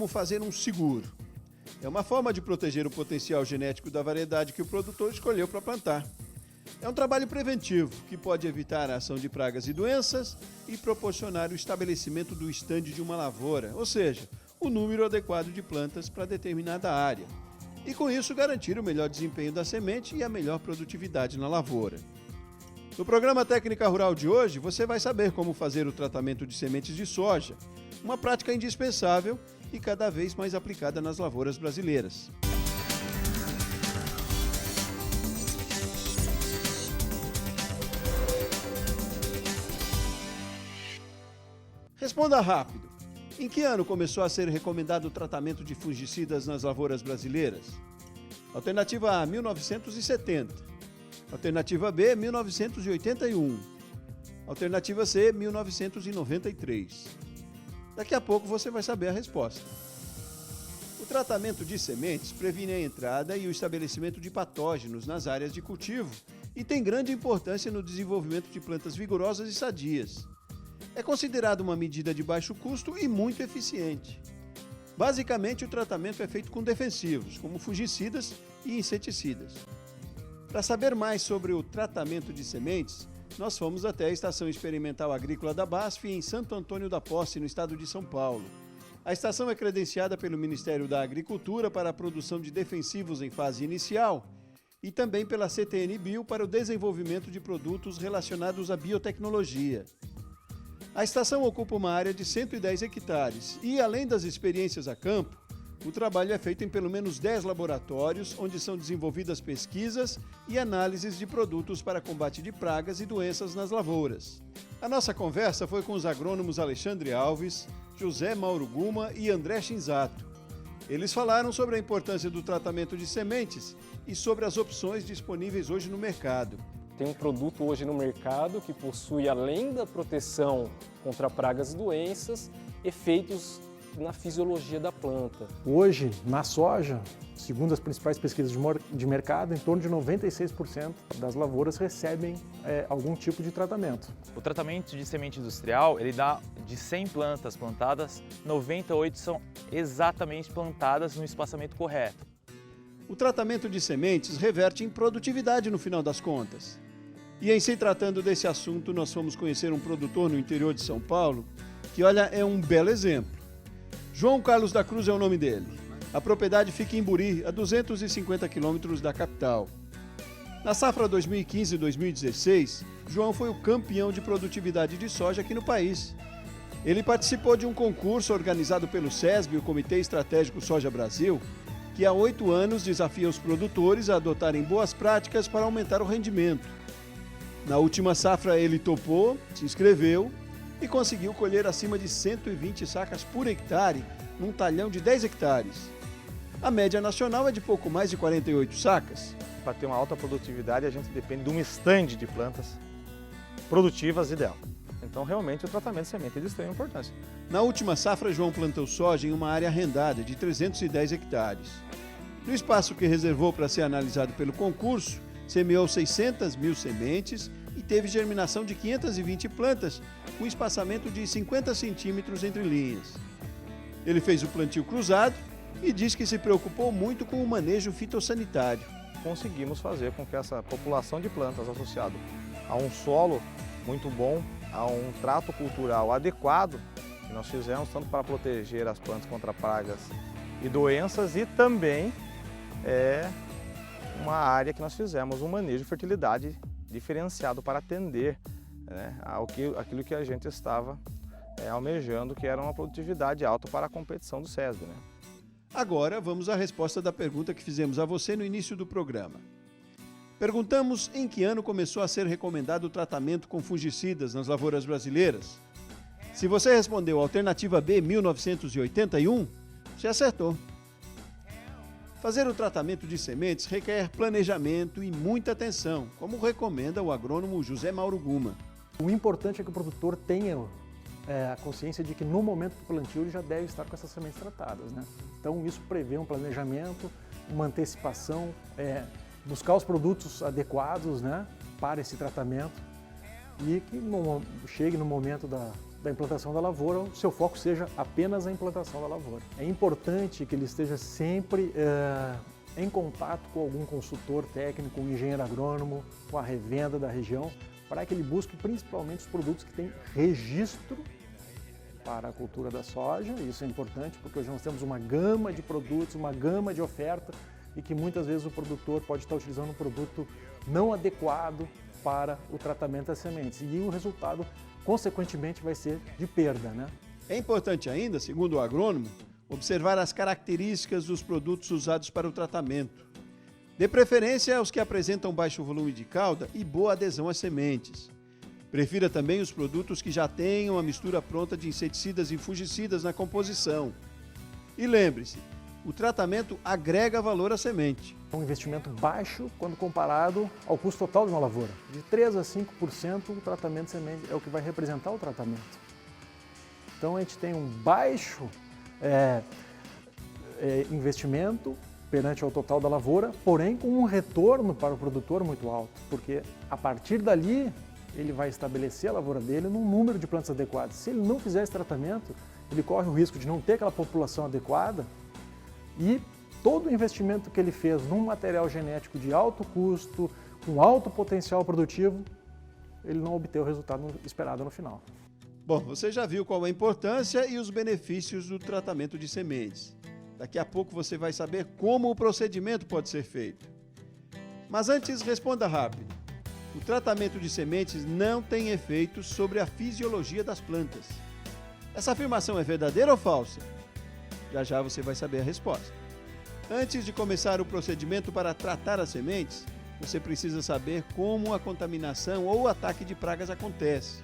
Como fazer um seguro. É uma forma de proteger o potencial genético da variedade que o produtor escolheu para plantar. É um trabalho preventivo que pode evitar a ação de pragas e doenças e proporcionar o estabelecimento do estande de uma lavoura, ou seja, o número adequado de plantas para determinada área. E com isso garantir o melhor desempenho da semente e a melhor produtividade na lavoura. No programa Técnica Rural de hoje, você vai saber como fazer o tratamento de sementes de soja, uma prática indispensável e cada vez mais aplicada nas lavouras brasileiras. Responda rápido. Em que ano começou a ser recomendado o tratamento de fungicidas nas lavouras brasileiras? Alternativa A, 1970. Alternativa B, 1981. Alternativa C, 1993. Daqui a pouco você vai saber a resposta. O tratamento de sementes previne a entrada e o estabelecimento de patógenos nas áreas de cultivo e tem grande importância no desenvolvimento de plantas vigorosas e sadias. É considerado uma medida de baixo custo e muito eficiente. Basicamente, o tratamento é feito com defensivos, como fungicidas e inseticidas. Para saber mais sobre o tratamento de sementes, nós fomos até a Estação Experimental Agrícola da BASF em Santo Antônio da Posse, no estado de São Paulo. A estação é credenciada pelo Ministério da Agricultura para a produção de defensivos em fase inicial e também pela CTN-Bio para o desenvolvimento de produtos relacionados à biotecnologia. A estação ocupa uma área de 110 hectares e, além das experiências a campo, o trabalho é feito em pelo menos 10 laboratórios, onde são desenvolvidas pesquisas e análises de produtos para combate de pragas e doenças nas lavouras. A nossa conversa foi com os agrônomos Alexandre Alves, José Mauro Guma e André Shinzato. Eles falaram sobre a importância do tratamento de sementes e sobre as opções disponíveis hoje no mercado. Tem um produto hoje no mercado que possui, além da proteção contra pragas e doenças, efeitos na fisiologia da planta. Hoje, na soja, segundo as principais pesquisas de mercado, em torno de 96% das lavouras recebem algum tipo de tratamento. O tratamento de semente industrial, ele dá de 100 plantas plantadas, 98 são exatamente plantadas no espaçamento correto. O tratamento de sementes reverte em produtividade no final das contas. E em se tratando desse assunto, nós fomos conhecer um produtor no interior de São Paulo, que, olha, é um belo exemplo. João Carlos da Cruz é o nome dele. A propriedade fica em Buri, a 250 quilômetros da capital. Na safra 2015-2016, João foi o campeão de produtividade de soja aqui no país. Ele participou de um concurso organizado pelo SESB, o Comitê Estratégico Soja Brasil, que há 8 anos desafia os produtores a adotarem boas práticas para aumentar o rendimento. Na última safra ele topou, se inscreveu e conseguiu colher acima de 120 sacas por hectare num talhão de 10 hectares. A média nacional é de pouco mais de 48 sacas. Para ter uma alta produtividade, a gente depende de um estande de plantas produtivas ideal. Então, realmente, o tratamento de semente é de extrema importância. Na última safra, João plantou soja em uma área arrendada de 310 hectares. No espaço que reservou para ser analisado pelo concurso, semeou 600 mil sementes e teve germinação de 520 plantas, com espaçamento de 50 centímetros entre linhas. Ele fez o plantio cruzado e diz que se preocupou muito com o manejo fitossanitário. Conseguimos fazer com que essa população de plantas associada a um solo muito bom, a um trato cultural adequado, que nós fizemos tanto para proteger as plantas contra pragas e doenças e também uma área que nós fizemos um manejo de fertilidade diferenciado para atender aquilo que a gente estava almejando, que era uma produtividade alta para a competição do SESB. Agora vamos à resposta da pergunta que fizemos a você no início do programa. Perguntamos em que ano começou a ser recomendado o tratamento com fungicidas nas lavouras brasileiras. Se você respondeu a alternativa B, 1981, você acertou. Fazer o tratamento de sementes requer planejamento e muita atenção, como recomenda o agrônomo José Mauro Guma. O importante é que o produtor tenha a consciência de que no momento do plantio ele já deve estar com essas sementes tratadas, né? Então isso prevê um planejamento, uma antecipação, buscar os produtos adequados, né, para esse tratamento e que chegue no momento da implantação da lavoura, o seu foco seja apenas a implantação da lavoura. É importante que ele esteja sempre em contato com algum consultor técnico, um engenheiro agrônomo, com a revenda da região, para que ele busque principalmente os produtos que têm registro para a cultura da soja. Isso é importante porque hoje nós temos uma gama de produtos, uma gama de oferta e que muitas vezes o produtor pode estar utilizando um produto não adequado para o tratamento das sementes e o resultado, consequentemente, vai ser de perda, né? É importante ainda, segundo o agrônomo, observar as características dos produtos usados para o tratamento. Dê preferência aos que apresentam baixo volume de cauda e boa adesão às sementes. Prefira também os produtos que já tenham a mistura pronta de inseticidas e fungicidas na composição. E lembre-se, o tratamento agrega valor à semente. É um investimento baixo quando comparado ao custo total de uma lavoura. De 3 a 5% o tratamento de semente é o que vai representar o tratamento. Então a gente tem um baixo investimento perante ao total da lavoura, porém com um retorno para o produtor muito alto, porque a partir dali ele vai estabelecer a lavoura dele num número de plantas adequadas. Se ele não fizer esse tratamento, ele corre o risco de não ter aquela população adequada e todo o investimento que ele fez num material genético de alto custo, com alto potencial produtivo, ele não obteve o resultado esperado no final. Bom, você já viu qual a importância e os benefícios do tratamento de sementes. Daqui a pouco você vai saber como o procedimento pode ser feito. Mas antes, responda rápido. O tratamento de sementes não tem efeitos sobre a fisiologia das plantas. Essa afirmação é verdadeira ou falsa? Já já você vai saber a resposta. Antes de começar o procedimento para tratar as sementes, você precisa saber como a contaminação ou o ataque de pragas acontece.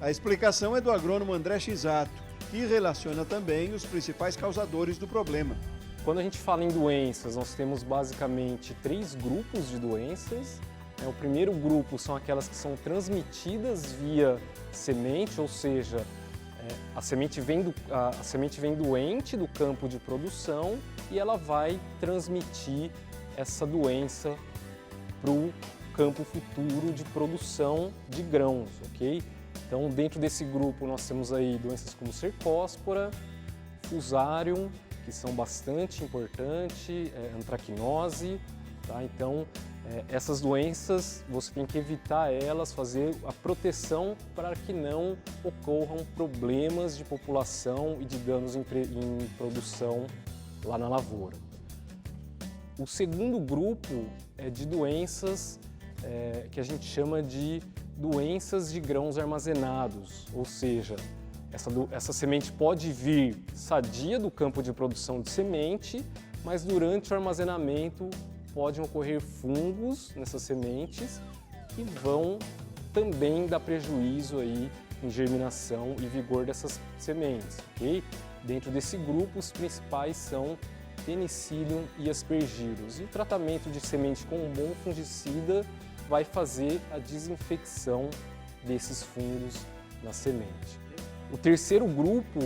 A explicação é do agrônomo André Shizato, que relaciona também os principais causadores do problema. Quando a gente fala em doenças, nós temos basicamente 3 grupos de doenças. O primeiro grupo são aquelas que são transmitidas via semente, ou seja, a semente vem doente do campo de produção e ela vai transmitir essa doença para o campo futuro de produção de grãos, ok? Então, dentro desse grupo, nós temos aí doenças como Cercospora, Fusarium, que são bastante importantes, antracnose, tá? Então, essas doenças, você tem que evitar elas, fazer a proteção para que não ocorram problemas de população e de danos em produção lá na lavoura. O segundo grupo é de doenças que a gente chama de doenças de grãos armazenados, ou seja, essa semente pode vir sadia do campo de produção de semente, mas durante o armazenamento podem ocorrer fungos nessas sementes que vão também dar prejuízo aí em germinação e vigor dessas sementes, ok? Dentro desse grupo, os principais são Penicillium e Aspergillus. E o tratamento de semente com um bom fungicida vai fazer a desinfecção desses fungos na semente. O terceiro grupo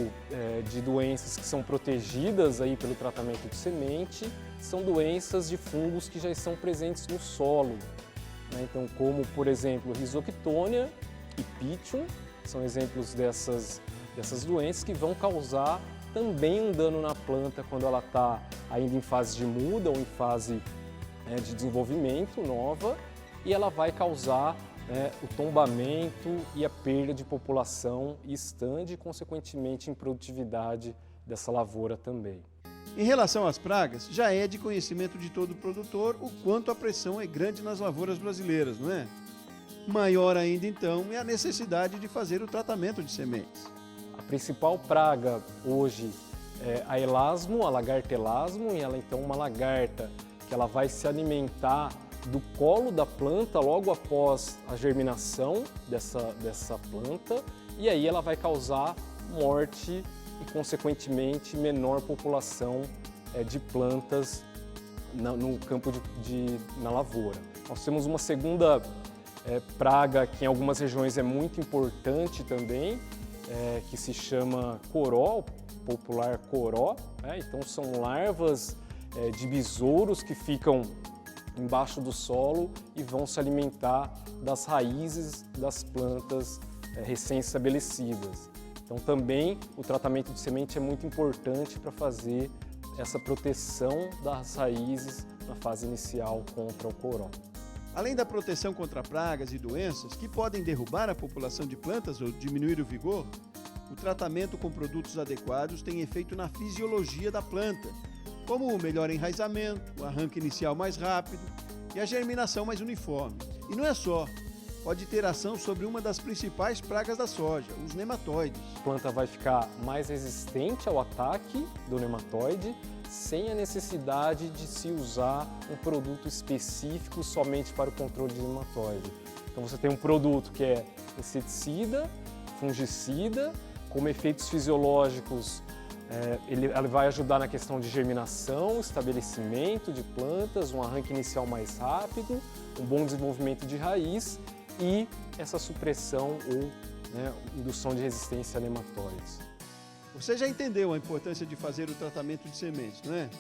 de doenças que são protegidas aí pelo tratamento de semente são doenças de fungos que já estão presentes no solo, né? Então, como, por exemplo, Rhizoctona e Pythium, são exemplos dessas doenças que vão causar também um dano na planta quando ela está ainda em fase de muda ou em fase de desenvolvimento nova, e ela vai causar o tombamento e a perda de população e stand, e consequentemente em produtividade dessa lavoura também. Em relação às pragas, já é de conhecimento de todo produtor o quanto a pressão é grande nas lavouras brasileiras, não é? Maior ainda, então, é a necessidade de fazer o tratamento de sementes. A principal praga hoje é a elasmo, a lagarta elasmo, e ela então é uma lagarta que ela vai se alimentar do colo da planta logo após a germinação dessa planta, e aí ela vai causar morte e, consequentemente, menor população de plantas no campo na lavoura. Nós temos uma segunda praga que em algumas regiões é muito importante também, que se chama coró, popular coró, né? Então são larvas de besouros que ficam embaixo do solo e vão se alimentar das raízes das plantas recém-estabelecidas. Então também o tratamento de semente é muito importante para fazer essa proteção das raízes na fase inicial contra o coró. Além da proteção contra pragas e doenças que podem derrubar a população de plantas ou diminuir o vigor, o tratamento com produtos adequados tem efeito na fisiologia da planta, como o melhor enraizamento, o arranque inicial mais rápido e a germinação mais uniforme. E não é só, pode ter ação sobre uma das principais pragas da soja, os nematóides. A planta vai ficar mais resistente ao ataque do nematóide, sem a necessidade de se usar um produto específico somente para o controle de nematóide. Então você tem um produto que é inseticida, fungicida, como efeitos fisiológicos, ele vai ajudar na questão de germinação, estabelecimento de plantas, um arranque inicial mais rápido, um bom desenvolvimento de raiz e essa supressão ou indução de resistência a nematóides. Você já entendeu a importância de fazer o tratamento de sementes, não é?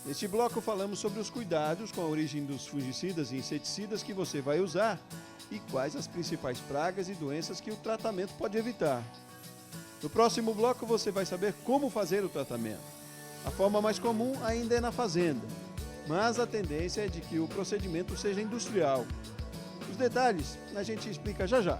Neste bloco falamos sobre os cuidados com a origem dos fungicidas e inseticidas que você vai usar e quais as principais pragas e doenças que o tratamento pode evitar. No próximo bloco você vai saber como fazer o tratamento. A forma mais comum ainda é na fazenda, mas a tendência é de que o procedimento seja industrial. Os detalhes a gente explica já já.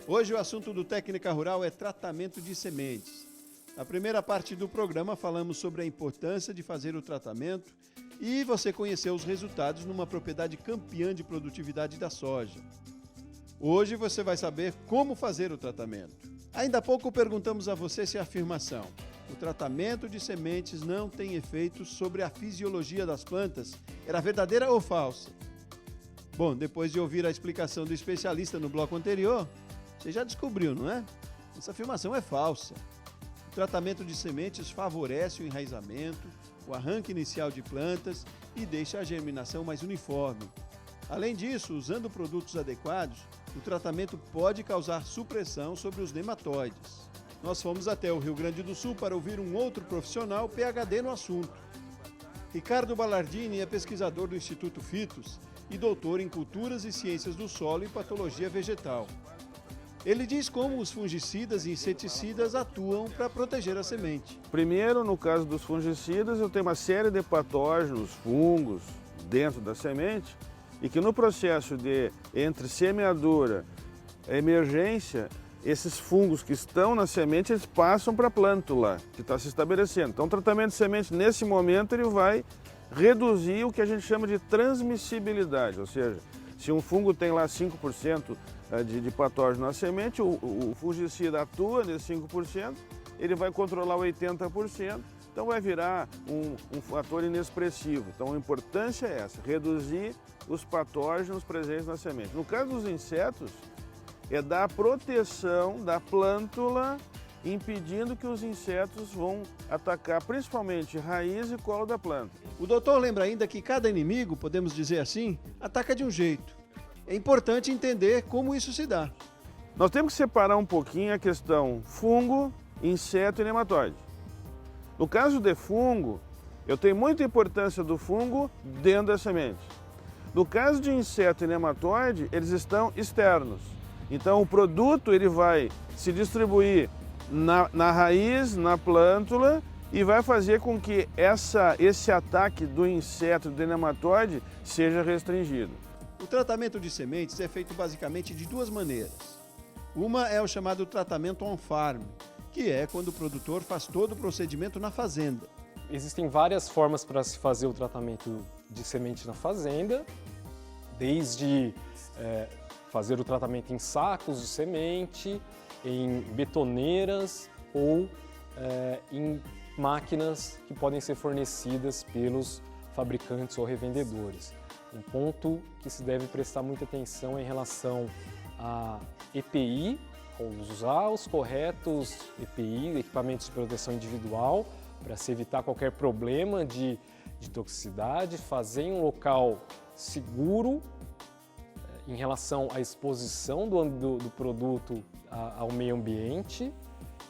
Hoje o assunto do Técnica Rural é tratamento de sementes. Na primeira parte do programa falamos sobre a importância de fazer o tratamento e você conheceu os resultados numa propriedade campeã de produtividade da soja. Hoje você vai saber como fazer o tratamento. Ainda há pouco perguntamos a você se a afirmação "o tratamento de sementes não tem efeitos sobre a fisiologia das plantas" era verdadeira ou falsa? Bom, depois de ouvir a explicação do especialista no bloco anterior, você já descobriu, não é? Essa afirmação é falsa. O tratamento de sementes favorece o enraizamento, o arranque inicial de plantas e deixa a germinação mais uniforme. Além disso, usando produtos adequados, o tratamento pode causar supressão sobre os nematóides. Nós fomos até o Rio Grande do Sul para ouvir um outro profissional PhD no assunto. Ricardo Ballardini é pesquisador do Instituto Fitos e doutor em Culturas e Ciências do Solo e Patologia Vegetal. Ele diz como os fungicidas e inseticidas atuam para proteger a semente. Primeiro, no caso dos fungicidas, eu tenho uma série de patógenos, fungos, dentro da semente, e que no processo de entre semeadura e emergência, esses fungos que estão na semente, eles passam para a plântula, que está se estabelecendo. Então, o tratamento de semente, nesse momento, ele vai reduzir o que a gente chama de transmissibilidade, ou seja, se um fungo tem lá 5% de patógeno na semente, o fungicida atua nesse 5%, ele vai controlar 80%, então vai virar um fator inexpressivo. Então a importância é essa, reduzir os patógenos presentes na semente. No caso dos insetos, é dar proteção da plântula, impedindo que os insetos vão atacar principalmente raiz e colo da planta. O doutor lembra ainda que cada inimigo, podemos dizer assim, ataca de um jeito. É importante entender como isso se dá. Nós temos que separar um pouquinho a questão fungo, inseto e nematóide. No caso de fungo, eu tenho muita importância do fungo dentro da semente. No caso de inseto e nematóide, eles estão externos. Então o produto ele vai se distribuir na raiz, na plântula, e vai fazer com que esse ataque do inseto, do nematóide, seja restringido. O tratamento de sementes é feito basicamente de duas maneiras. Uma é o chamado tratamento on-farm, que é quando o produtor faz todo o procedimento na fazenda. Existem várias formas para se fazer o tratamento de semente na fazenda, desde fazer o tratamento em sacos de semente, em betoneiras ou em máquinas que podem ser fornecidas pelos fabricantes ou revendedores. Um ponto que se deve prestar muita atenção é em relação a EPI, usar os corretos EPI, equipamentos de proteção individual, para se evitar qualquer problema de toxicidade, fazer em um local seguro em relação à exposição do produto ao meio ambiente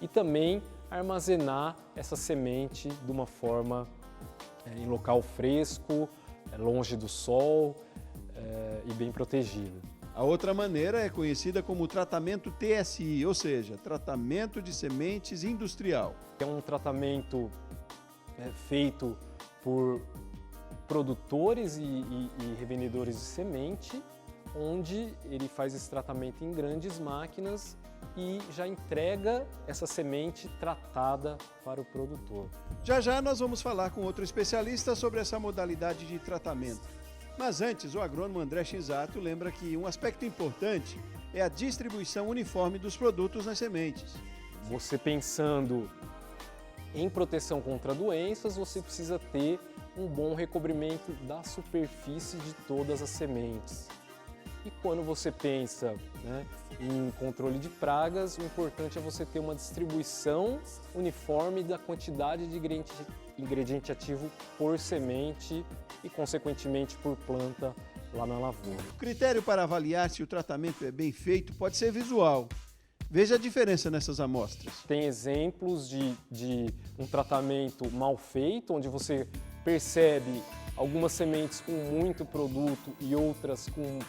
e também armazenar essa semente de uma forma em local fresco, longe do sol e bem protegido. A outra maneira é conhecida como tratamento TSI, ou seja, tratamento de sementes industrial. É um tratamento feito por produtores e revendedores de semente, onde ele faz esse tratamento em grandes máquinas e já entrega essa semente tratada para o produtor. Já já nós vamos falar com outro especialista sobre essa modalidade de tratamento. Mas antes, o agrônomo André Shinzato lembra que um aspecto importante é a distribuição uniforme dos produtos nas sementes. Você pensando em proteção contra doenças, você precisa ter um bom recobrimento da superfície de todas as sementes. E quando você pensa em controle de pragas, o importante é você ter uma distribuição uniforme da quantidade de ingrediente ativo por semente e, consequentemente, por planta lá na lavoura. O critério para avaliar se o tratamento é bem feito pode ser visual. Veja a diferença nessas amostras. Tem exemplos de um tratamento mal feito, onde você percebe algumas sementes com muito produto e outras com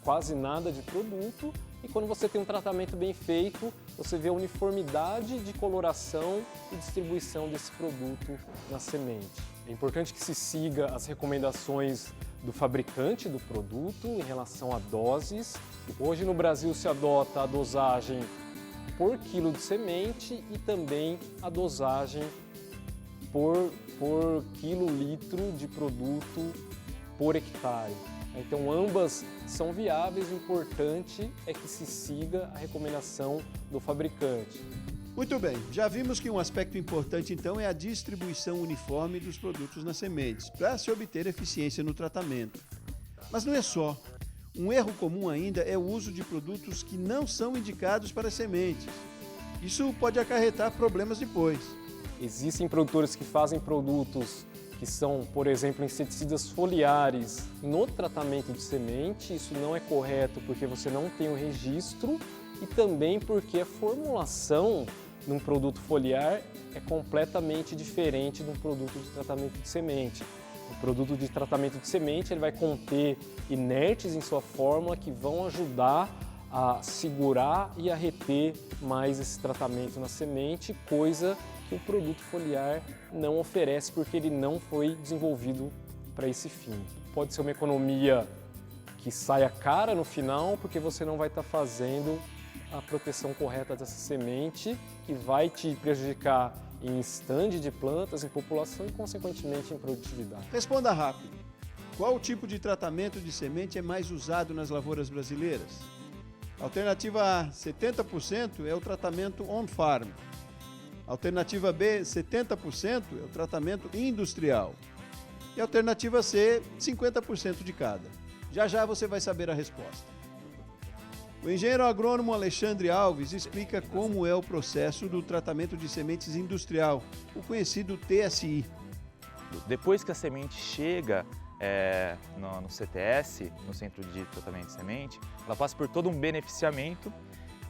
quase nada de produto. E quando você tem um tratamento bem feito, você vê a uniformidade de coloração e distribuição desse produto na semente. É importante que se siga as recomendações do fabricante do produto em relação a doses. Hoje no Brasil se adota a dosagem por quilo de semente e também a dosagem por quilolitro de produto por hectare. Então ambas são viáveis, o importante é que se siga a recomendação do fabricante. Muito bem, já vimos que um aspecto importante então é a distribuição uniforme dos produtos nas sementes, para se obter eficiência no tratamento. Mas não é só. Um erro comum ainda é o uso de produtos que não são indicados para sementes. Isso pode acarretar problemas depois. Existem produtores que fazem produtos que são, por exemplo, inseticidas foliares no tratamento de semente. Isso não é correto porque você não tem o registro e também porque a formulação de um produto foliar é completamente diferente de um produto de tratamento de semente. O produto de tratamento de semente ele vai conter inertes em sua fórmula que vão ajudar a segurar e a reter mais esse tratamento na semente, coisa que o produto foliar não oferece porque ele não foi desenvolvido para esse fim. Pode ser uma economia que saia cara no final porque você não vai estar fazendo a proteção correta dessa semente, que vai te prejudicar em estande de plantas, em população e, consequentemente, em produtividade. Responda rápido. Qual tipo de tratamento de semente é mais usado nas lavouras brasileiras? Alternativa A, 70% é o tratamento on-farm. Alternativa B, 70% é o tratamento industrial. E alternativa C, 50% de cada. Já já você vai saber a resposta. O engenheiro agrônomo Alexandre Alves explica como é o processo do tratamento de sementes industrial, o conhecido TSI. Depois que a semente chega no CTS, no Centro de Tratamento de Semente, ela passa por todo um beneficiamento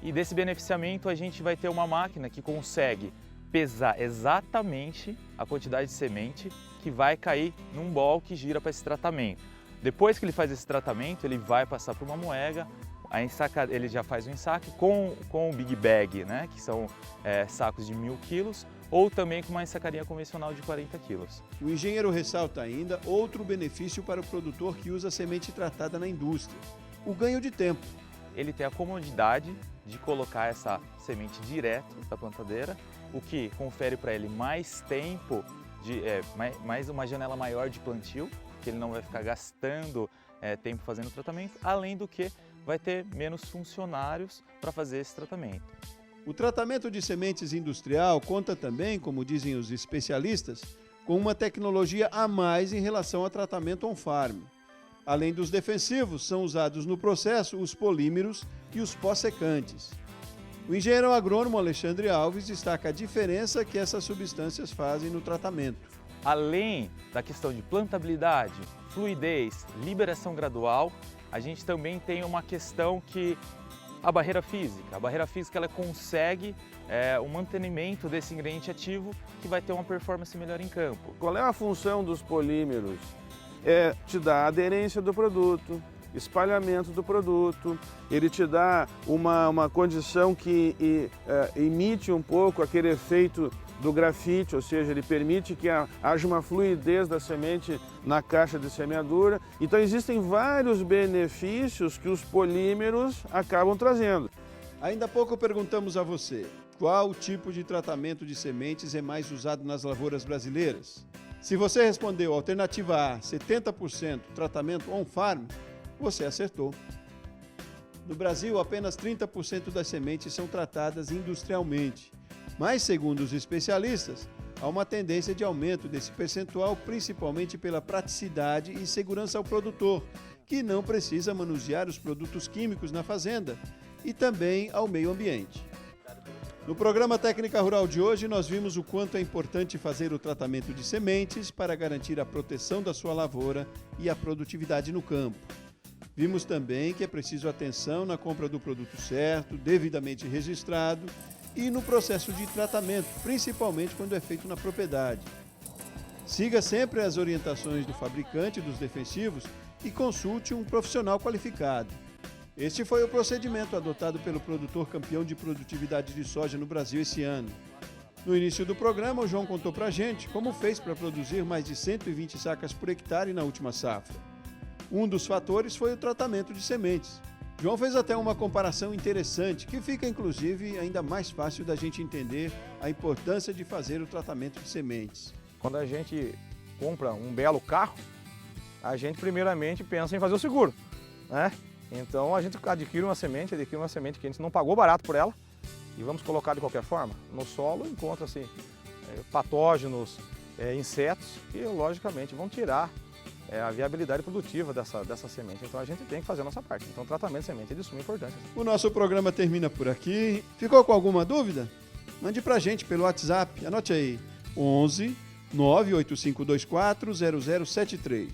e desse beneficiamento a gente vai ter uma máquina que consegue pesar exatamente a quantidade de semente que vai cair num bol que gira para esse tratamento. Depois que ele faz esse tratamento, ele vai passar por uma moega, ele já faz o ensaque com o Big Bag, né, que são sacos de 1.000 quilos, ou também com uma ensacaria convencional de 40 quilos. O engenheiro ressalta ainda outro benefício para o produtor que usa semente tratada na indústria, o ganho de tempo. Ele tem a comodidade de colocar essa semente direto da plantadeira, o que confere para ele mais tempo, mais uma janela maior de plantio, que ele não vai ficar gastando tempo fazendo o tratamento, além do que vai ter menos funcionários para fazer esse tratamento. O tratamento de sementes industrial conta também, como dizem os especialistas, com uma tecnologia a mais em relação ao tratamento on-farm. Além dos defensivos, são usados no processo os polímeros e os pós-secantes. O engenheiro agrônomo Alexandre Alves destaca a diferença que essas substâncias fazem no tratamento. Além da questão de plantabilidade, fluidez, liberação gradual, a gente também tem uma questão que a barreira física. A barreira física ela consegue o mantenimento desse ingrediente ativo que vai ter uma performance melhor em campo. Qual é a função dos polímeros? É te dar aderência do produto, espalhamento do produto, ele te dá uma condição que imite um pouco aquele efeito do grafite, ou seja, ele permite que haja uma fluidez da semente na caixa de semeadura. Então existem vários benefícios que os polímeros acabam trazendo. Ainda há pouco perguntamos a você, qual tipo de tratamento de sementes é mais usado nas lavouras brasileiras? Se você respondeu alternativa A, 70% tratamento on-farm, você acertou. No Brasil, apenas 30% das sementes são tratadas industrialmente. Mas, segundo os especialistas, há uma tendência de aumento desse percentual, principalmente pela praticidade e segurança ao produtor, que não precisa manusear os produtos químicos na fazenda, e também ao meio ambiente. No programa Técnica Rural de hoje, nós vimos o quanto é importante fazer o tratamento de sementes para garantir a proteção da sua lavoura e a produtividade no campo. Vimos também que é preciso atenção na compra do produto certo, devidamente registrado, e no processo de tratamento, principalmente quando é feito na propriedade. Siga sempre as orientações do fabricante dos defensivos e consulte um profissional qualificado. Este foi o procedimento adotado pelo produtor campeão de produtividade de soja no Brasil esse ano. No início do programa, o João contou pra gente como fez para produzir mais de 120 sacas por hectare na última safra. Um dos fatores foi o tratamento de sementes. João fez até uma comparação interessante, que fica inclusive ainda mais fácil da gente entender a importância de fazer o tratamento de sementes. Quando a gente compra um belo carro, a gente primeiramente pensa em fazer o seguro, né? Então a gente adquire uma semente que a gente não pagou barato por ela e vamos colocar de qualquer forma. No solo encontra-se patógenos, insetos que logicamente vão tirar a viabilidade produtiva dessa semente. Então a gente tem que fazer a nossa parte. Então o tratamento de semente é de suma importância. O nosso programa termina por aqui. Ficou com alguma dúvida? Mande pra gente pelo WhatsApp. Anote aí, 11 98524 0073.